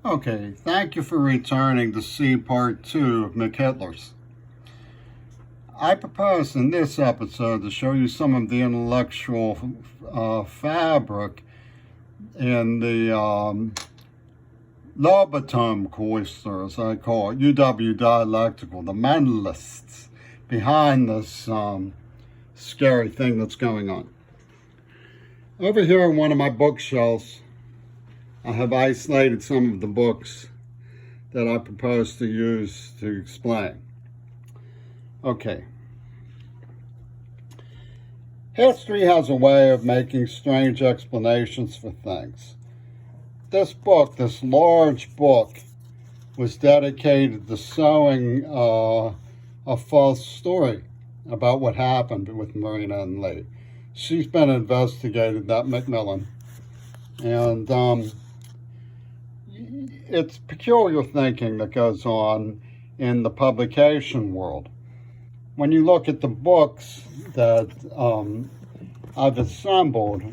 Okay, thank you for returning to see part 2 of McHitler's. I propose in this episode to show you some of the intellectual fabric in the lobotom cloister, as I call it, UW dialectical, the mentalists behind this scary thing that's going on. Over here on one of my bookshelves, I have isolated some of the books that I propose to use to explain. Okay. History has a way of making strange explanations for things. This book, this large book, was dedicated to sowing a false story about what happened with Marina and Lee. She's been investigated, that Macmillan. And it's peculiar thinking that goes on in the publication world. When you look at the books that I've assembled,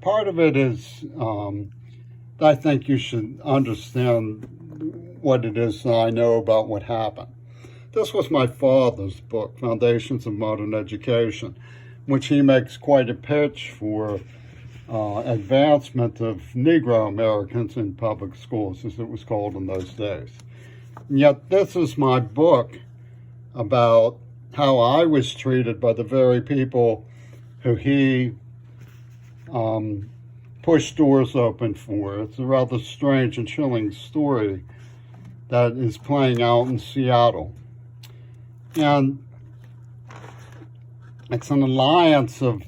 part of it is I think you should understand what it is that I know about what happened. This was my father's book, Foundations of Modern Education, which he makes quite a pitch for advancement of Negro Americans in public schools, as it was called in those days. And yet this is my book about how I was treated by the very people who he pushed doors open for. It's a rather strange and chilling story that is playing out in Seattle. And it's an alliance of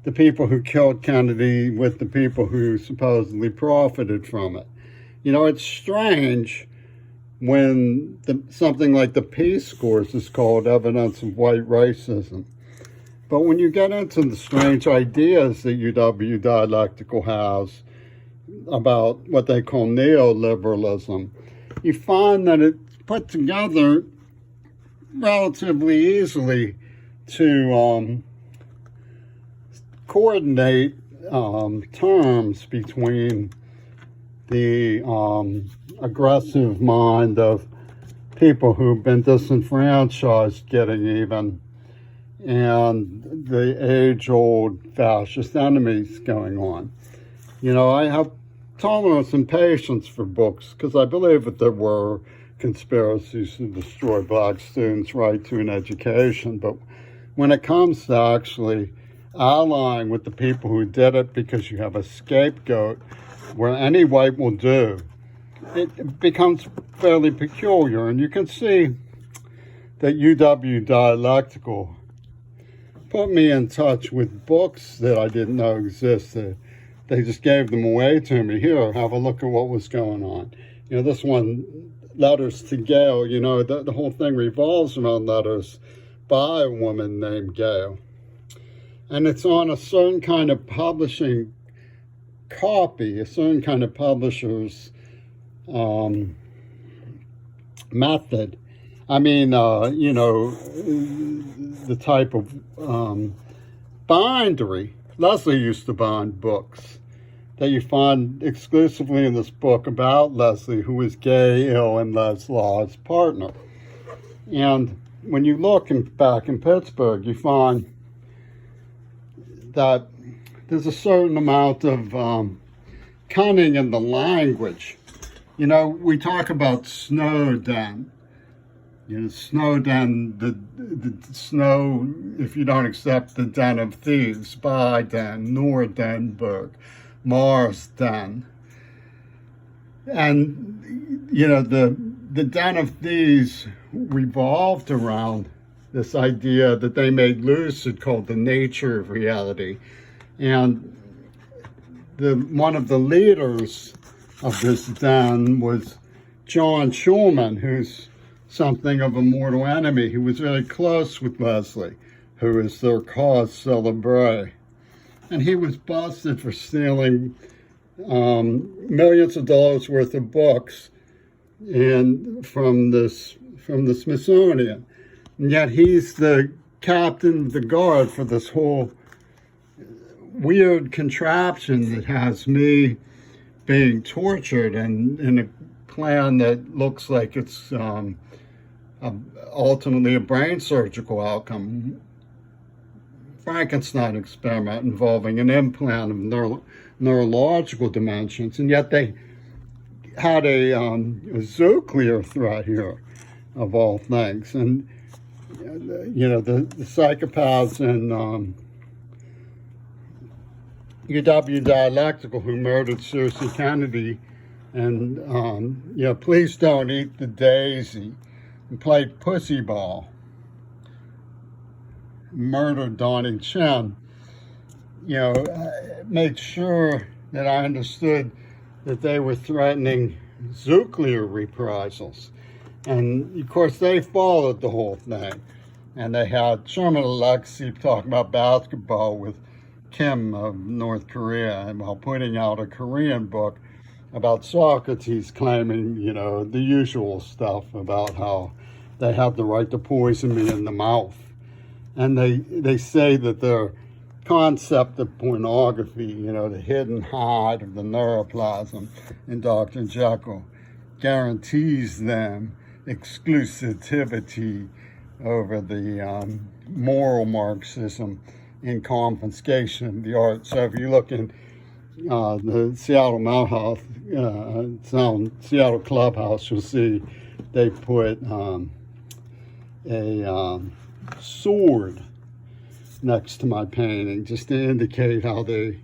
the people who killed Kennedy with the people who supposedly profited from it. You know, it's strange when something like the Peace Scores is called evidence of white racism. But when you get into the strange ideas that UW Dialectical has about what they call neoliberalism, you find that it's put together relatively easily to coordinate terms between the aggressive mind of people who've been disenfranchised getting even, and the age-old fascist enemies going on. You know, I have tolerance and patience for books because I believe that there were conspiracies to destroy black students' right to an education, but when it comes to actually allying with the people who did it because you have a scapegoat where any white will do, it becomes fairly peculiar. And you can see that UW Dialectical put me in touch with books that I didn't know existed. They just gave them away to me. Here, have a look at what was going on. You know, this one, Letters to Gail, you know, the whole thing revolves around letters by a woman named Gail. And it's on a certain kind of publishing copy, a certain kind of publisher's method. I mean, you know, the type of bindery. Leslie used to bind books that you find exclusively in this book about Leslie, who was gay, ill, and Les Law's partner. And when you look back in Pittsburgh, you find that there's a certain amount of cunning in the language. You know, we talk about Snowden. You know, Snowden, the snow, if you don't accept the den of thieves, Biden, Nordenberg, Marsden. And, you know, the den of thieves revolved around this idea that they made lucid called the nature of reality. And one of the leaders of this den was John Schulman, who's something of a mortal enemy. He was very close with Leslie, who is their cause célèbre. And he was busted for stealing millions of dollars worth of books from the Smithsonian. And yet he's the captain of the guard for this whole weird contraption that has me being tortured, and in a plan that looks like it's ultimately a brain surgical outcome. Frankenstein experiment involving an implant of neurological dimensions, and yet they had a zoonuclear threat here, of all things. And you know, the psychopaths in UW Dialectical who murdered Susan Kennedy, and you know, Please Don't Eat the Daisy, and played pussy ball, murdered Donnie Chen, you know, made sure that I understood that they were threatening nuclear reprisals. And of course they followed the whole thing. And they had Sherman Alexie talking about basketball with Kim of North Korea, and while putting out a Korean book about Socrates claiming, you know, the usual stuff about how they have the right to poison me in the mouth. And they say that their concept of pornography, you know, the hidden hide of the neuroplasm in Dr. Jekyll, guarantees them exclusivity over the moral Marxism in confiscation of the art. So if you look in the Seattle Mounthouse, Seattle Clubhouse, you'll see they put a sword next to my painting, just to indicate how they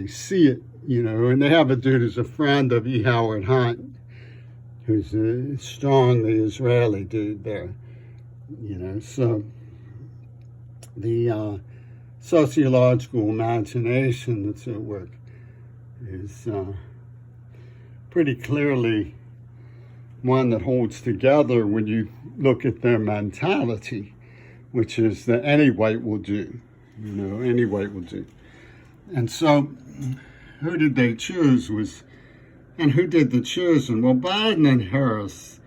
see it, you know. And they have a dude who's a friend of E. Howard Hunt, who's a strongly Israeli dude there, you know. So the sociological imagination that's at work is pretty clearly one that holds together when you look at their mentality, which is that any white will do, you know, any white will do. And so who did they choose and who did the choosing? Well, Biden and Harris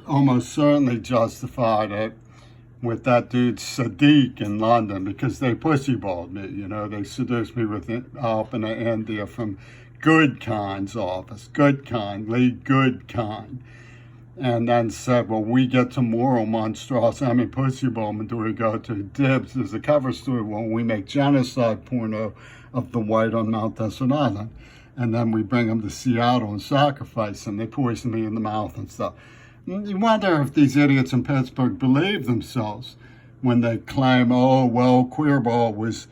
almost certainly justified it with that dude Sadiq in London, because they pussyballed me, you know. They seduced me with Alpina India from Good Kind's office, Good Kind, Lee Good Kind. And then said, well, we get to moral monstrosity. I mean, pussyball, do we go to Dibs as a cover story? Well, we make genocide porno of the white on Mount Desert Island. And then we bring them to Seattle and sacrifice them. They poison me in the mouth and stuff. You wonder if these idiots in Pittsburgh believe themselves when they claim, oh, well, Queerball was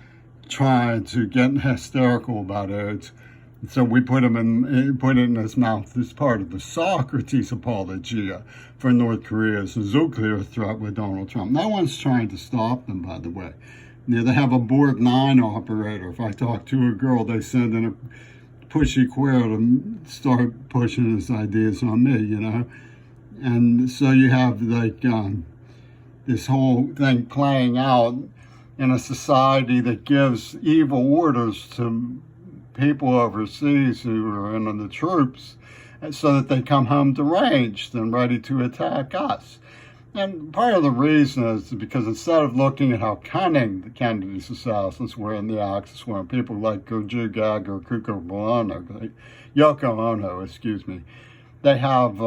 trying to get hysterical about AIDS. So we put it in his mouth as part of the Socrates apologia for North Korea's nuclear threat with Donald Trump. No one's trying to stop them, by the way. You know, they have a Board 9 operator. If I talk to a girl, they send in a pushy queer to start pushing his ideas on me, you know. And so you have like this whole thing playing out in a society that gives evil orders to people overseas who are in the troops, so that they come home deranged and ready to attack us. And part of the reason is because instead of looking at how cunning the Kennedy's assassins were in the Axis, where people like Goju Gag or Yoko Ono, excuse me, they have,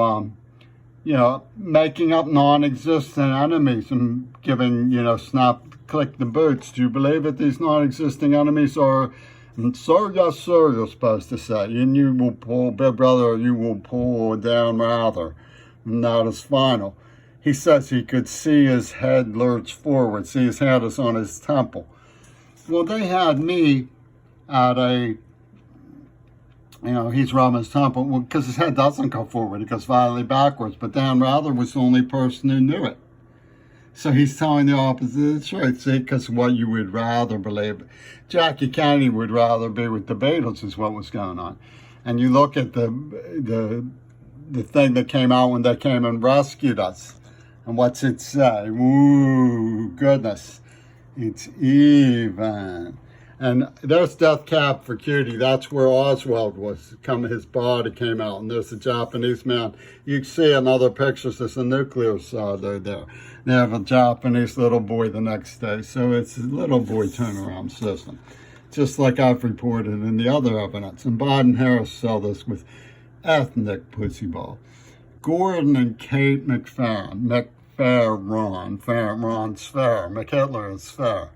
you know, making up non-existent enemies and giving, you know, snap, click the boots. Do you believe that these non-existing enemies are, and sir, yes, sir, you're supposed to say, and you will pull, big brother, you will pull down rather, and that is final. He says he could see his head lurch forward, see his head is on his temple. Well, they had me at a, you know, he's rubbing his temple, well, because his head doesn't go forward, it goes violently backwards, but Dan Rather was the only person who knew it. So he's telling the opposite of the truth, see, because what you would rather believe. Jackie Kennedy would rather be with the Beatles is what was going on. And you look at the thing that came out when they came and rescued us. And what's it say? Ooh, goodness. It's even. And there's Death Cab for Cutie. That's where Oswald was. His body came out. And there's a Japanese man. You can see in other pictures, there's a nuclear there. They have a Japanese little boy the next day. So it's a little boy turnaround system. just like I've reported in the other evidence. And Biden Harris saw this with ethnic pussyball. Gordon and Kate McFerrin, Ron's fair, McHitler is fair.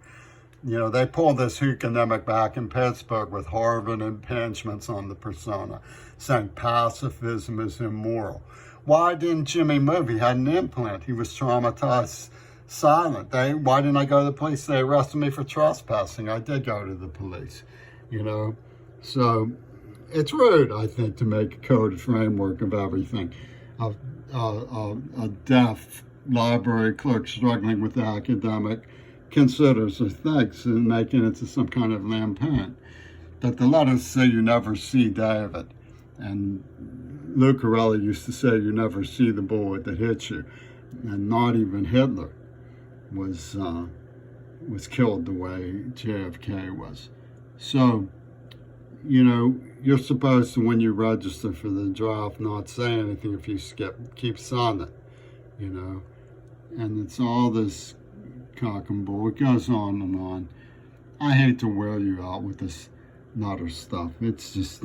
You know, they pulled this hookendemic back in Pittsburgh with Harvard impingements on the persona, saying pacifism is immoral. Why didn't Jimmy move? He had an implant. He was traumatized, silent. Why didn't I go to the police? They arrested me for trespassing. I did go to the police, you know. So it's rude, I think, to make a coded framework of everything. A deaf library clerk struggling with the academic considers or thinks and making it to some kind of lampoon. That the letters say you never see David. And Lucarelli used to say you never see the bullet that hits you. And not even Hitler was killed the way JFK was. So, you know, you're supposed to, when you register for the draft, not say anything if you keep silent, you know. And it's all this cock and bull. It goes on and on. I hate to wear you out with this nutter stuff. It's just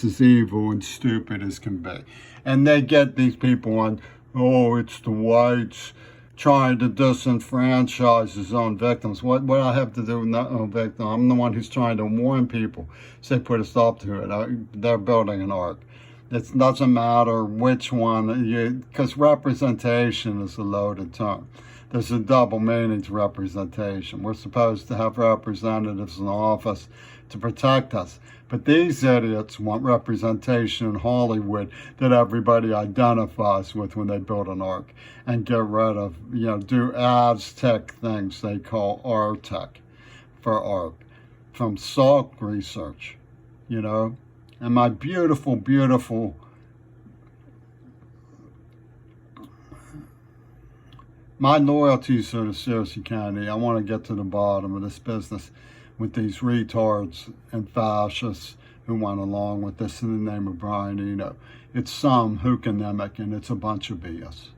as evil and stupid as can be. And they get these people on, oh, it's the whites trying to disenfranchise his own victims. What do I have to do with that own victim? I'm the one who's trying to warn people. Say, put a stop to it. They're building an ark. It doesn't matter which one, because representation is a loaded term. There's a double meaning to representation. We're supposed to have representatives in office to protect us. But these idiots want representation in Hollywood that everybody identifies with when they build an ark and get rid of, you know, do Aztec things they call Artec for ark from Salk research, you know. And my beautiful, beautiful my loyalties are to Searcy County. I want to get to the bottom of this business with these retards and fascists who went along with this in the name of Brian Eno. It's some hookendemic and it's a bunch of BS.